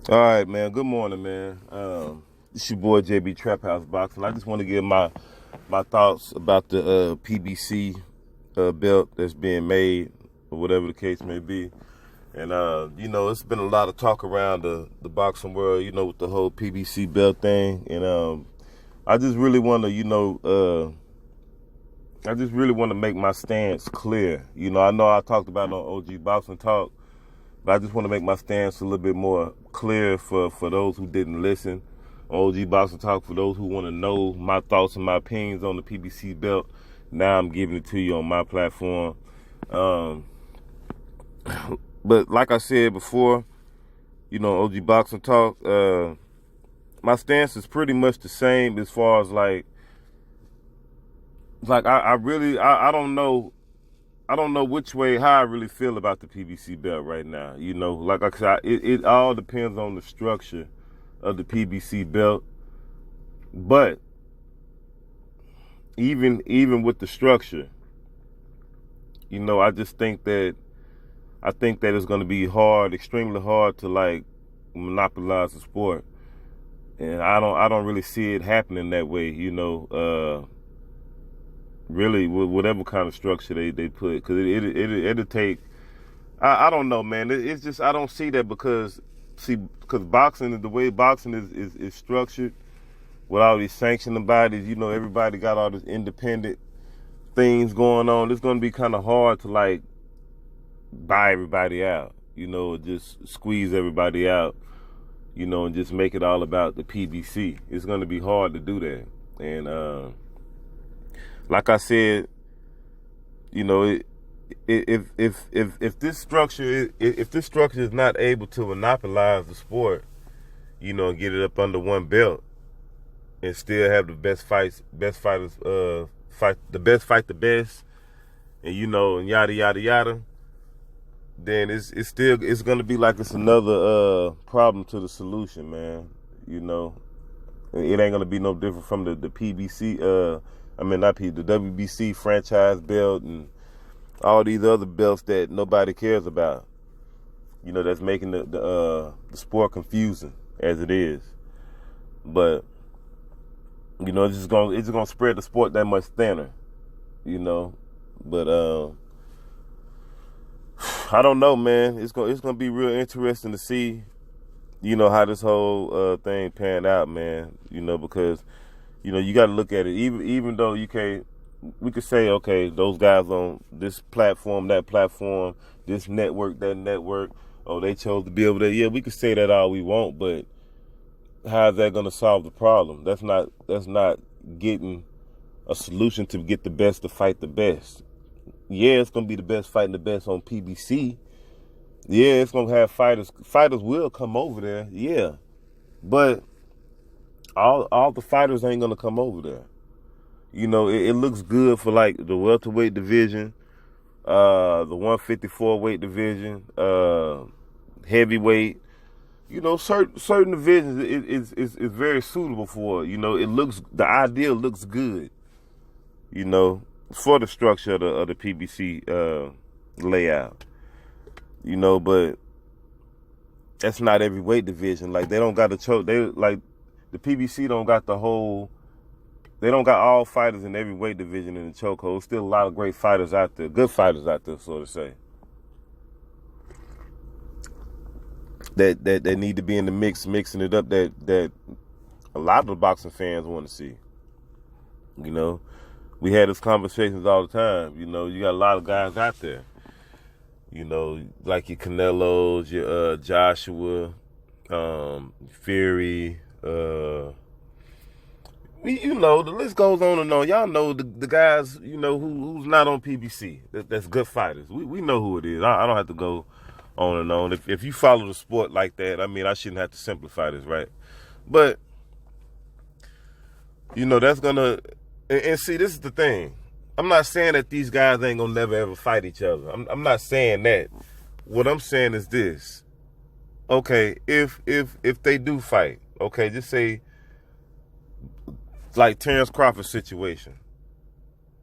All right, man. Good morning, man. It's your boy JB Trap House Boxing. I just want to give my thoughts about the PBC belt that's being made, or whatever the case may be. And it's been a lot of talk around the boxing world, with the whole PBC belt thing. And I just really want to, I just really want to make my stance clear. I know I talked about it on OG Boxing Talk. But I just want to make my stance a little bit more clear for those who didn't listen. OG Boxing Talk, for those who want to know my thoughts and my opinions on the PBC belt, now I'm giving it to you on my platform. Um, but like I said before, OG Boxing Talk, my stance is pretty much the same as far as I really, I don't know. I don't know which way, how I really feel about the PBC belt right now. Like I said, it all depends on the structure of the PBC belt. But even with the structure, I think that it's going to be hard, extremely hard to monopolize the sport, and I don't really see it happening that way. Really, with whatever kind of structure they put, because it'll take. I don't know, man. It's just I don't see that because boxing, the way boxing is structured with all these sanctioning bodies, everybody got all this independent things going on. It's going to be kind of hard to buy everybody out, just squeeze everybody out, and just make it all about the PBC. It's going to be hard to do that, and like I said, if this structure is not able to monopolize the sport, and get it up under one belt and still have the best fighters fight the best, and yada yada yada, then it's gonna be like it's another problem to the solution, man. It ain't gonna be no different from the PBC. Not the WBC franchise belt and all these other belts that nobody cares about. That's making the sport confusing as it is. But it's just gonna spread the sport that much thinner. But I don't know, man. It's gonna be real interesting to see, how this whole thing pan out, man. Because you got to look at it. Even though we could say, okay, those guys on this platform, that platform, this network, that network, oh, they chose to be over there. Yeah, we could say that all we want, but how is that going to solve the problem? That's not getting a solution to get the best to fight the best. Yeah, it's going to be the best fighting the best on PBC. Yeah, it's going to have fighters. Fighters will come over there, yeah. But all the fighters ain't going to come over there. It looks good for the welterweight division, the 154 weight division, heavyweight. Certain divisions is very suitable for it. The ideal looks good. For the structure of the PBC layout. But that's not every weight division. They don't got the choke. The PBC don't got the whole. They don't got all fighters in every weight division in the chokehold. Still a lot of great fighters out there, good fighters out there, so to say. That need to be in the mix, mixing it up. That a lot of the boxing fans want to see. We had these conversations all the time. You got a lot of guys out there. Like your Canelos, your Joshua, Fury. The list goes on and on. Y'all know the guys, who's not on PBC. That's good fighters. We know who it is. I don't have to go on and on. If you follow the sport like that, I shouldn't have to simplify this, right? But, that's gonna, and see, this is the thing. I'm not saying that these guys ain't gonna never ever fight each other. I'm not saying that. What I'm saying is this. Okay, if they do fight, okay, just say, like Terrence Crawford situation.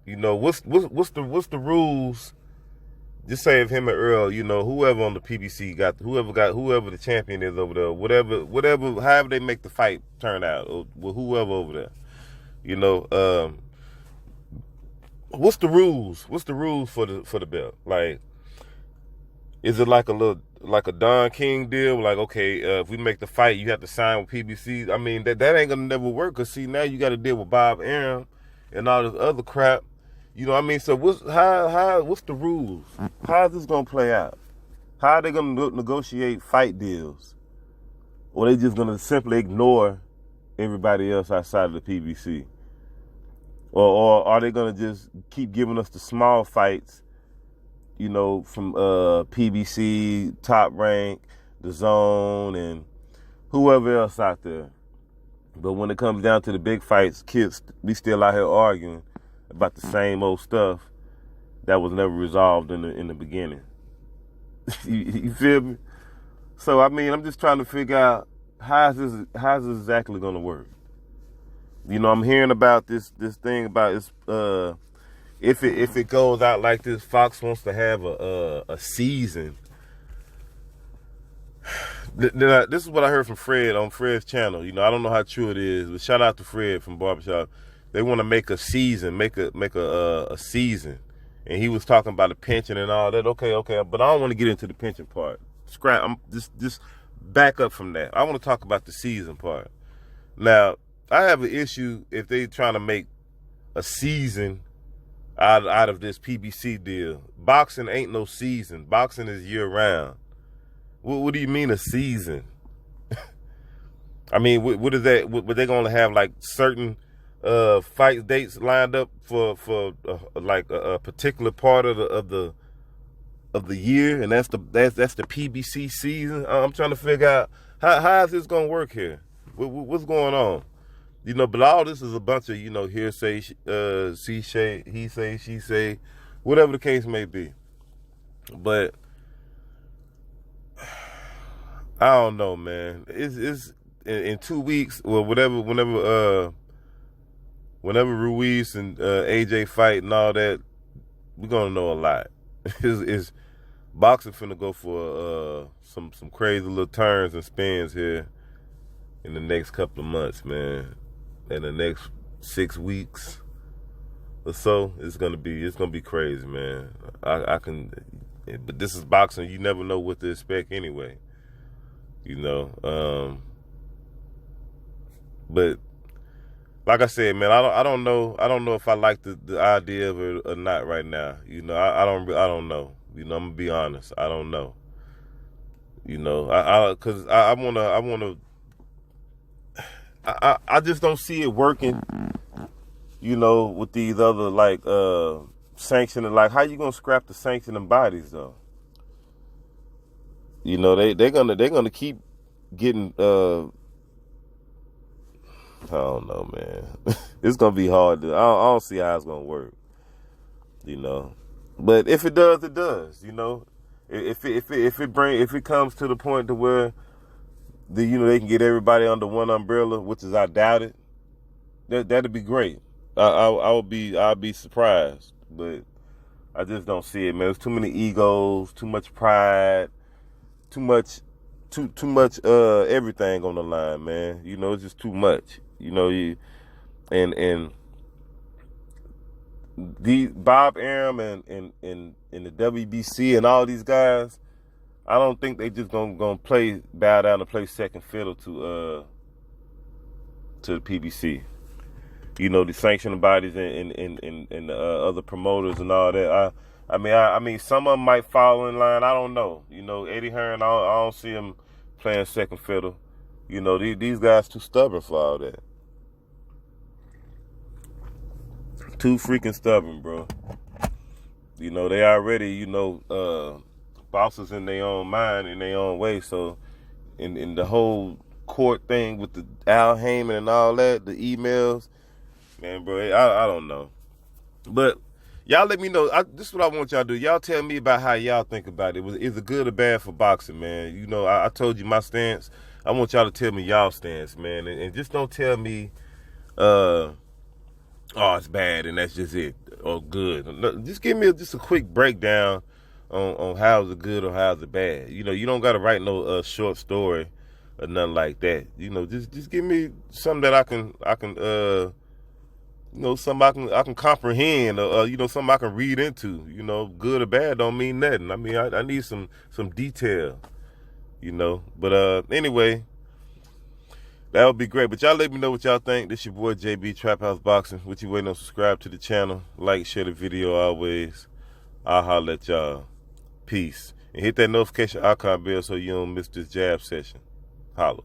What's the rules just say if him and Earl, you know, whoever on the PBC whoever the champion is over there, whatever, however they make the fight turn out, or whoever over there, you know, what's the rules? What's the rules for the belt? Like, is it like a Don King deal? Like, okay, if we make the fight, you have to sign with PBC. I mean, that ain't gonna never work. Cause see, now you got to deal with Bob Arum and all this other crap. You know what I mean? So what's the rules? How is this gonna play out? How are they gonna negotiate fight deals? Or they just gonna simply ignore everybody else outside of the PBC? Or are they gonna just keep giving us the small fights, you know, from PBC, Top Rank, The Zone, and whoever else out there? But when it comes down to the big fights, kids, we still out here arguing about the same old stuff that was never resolved in the beginning. you feel me? So I mean, I'm just trying to figure out how's this exactly gonna work. You know, I'm hearing about this thing about this. If it goes out like this, Fox wants to have a season. This is what I heard from Fred on Fred's channel. You know, I don't know how true it is, but shout out to Fred from Barbershop. They want to make a season, make a season, and he was talking about the pension and all that. Okay, but I don't want to get into the pension part. I'm just back up from that. I want to talk about the season part. Now, I have an issue if they trying to make a season out of this PBC deal. Boxing ain't no season. Boxing is year round. What do you mean a season? I mean, what is that? What they gonna have like certain fight dates lined up for like a particular part of the year, and that's the PBC season? I'm trying to figure out how is this gonna work here? What's going on? You know, but all this is a bunch of, you know, hearsay, he say, she say, whatever the case may be. But I don't know, man. It's in 2 weeks, well, whenever Ruiz and AJ fight and all that, we're gonna know a lot. Is boxing finna go for some crazy little turns and spins here in the next couple of months, man. In the next 6 weeks or so, it's gonna be crazy, man. But this is boxing. You never know what to expect anyway. You know, but like I said, man, I don't know if I like the idea of it or not right now. You know, I don't know. You know, I'm gonna be honest. I don't know. You know, I just don't see it working. You know, with these other like sanctioning, like how you gonna scrap the sanctioning bodies though? You know, they're gonna keep getting I don't know, man. It's gonna be hard I don't see how it's gonna work. You know, but if it does, it does. You know, if it comes to the point to where they can get everybody under one umbrella, which is I doubt it. That'd be great. I'll be surprised, but I just don't see it, man. There's too many egos, too much pride, too much everything on the line, man. You know, it's just too much. You know, and the Bob Arum and the WBC and all these guys, I don't think they just gonna bow down and play second fiddle to the PBC. You know, the sanctioning bodies and other promoters and all that. I mean, some of them might fall in line. I don't know. You know, Eddie Hearn, I don't see him playing second fiddle. You know, these guys too stubborn for all that. Too freaking stubborn, bro. You know, they already, bosses in their own mind, in their own way. So, in the whole court thing with the Al Heyman and all that, the emails, man, bro, I don't know. But y'all let me know. This is what I want y'all to do. Y'all tell me about how y'all think about it. Is it good or bad for boxing, man? You know, I told you my stance. I want y'all to tell me y'all stance, man. And just don't tell me, oh, it's bad and that's just it. Or good. Just give me just a quick breakdown on how's it good or how's it bad. You know, you don't gotta write no short story or nothing like that. You know, just give me something that I can you know, something I can comprehend, or you know, something I can read into. You know, good or bad don't mean nothing. I mean, I need some detail. You know, but anyway, that would be great. But y'all let me know what y'all think. This your boy JB Trap House Boxing. What you waiting on? Subscribe to the channel, like, share the video always. I'll holler at y'all. Peace. And hit that notification icon bell so you don't miss this jab session. Holla.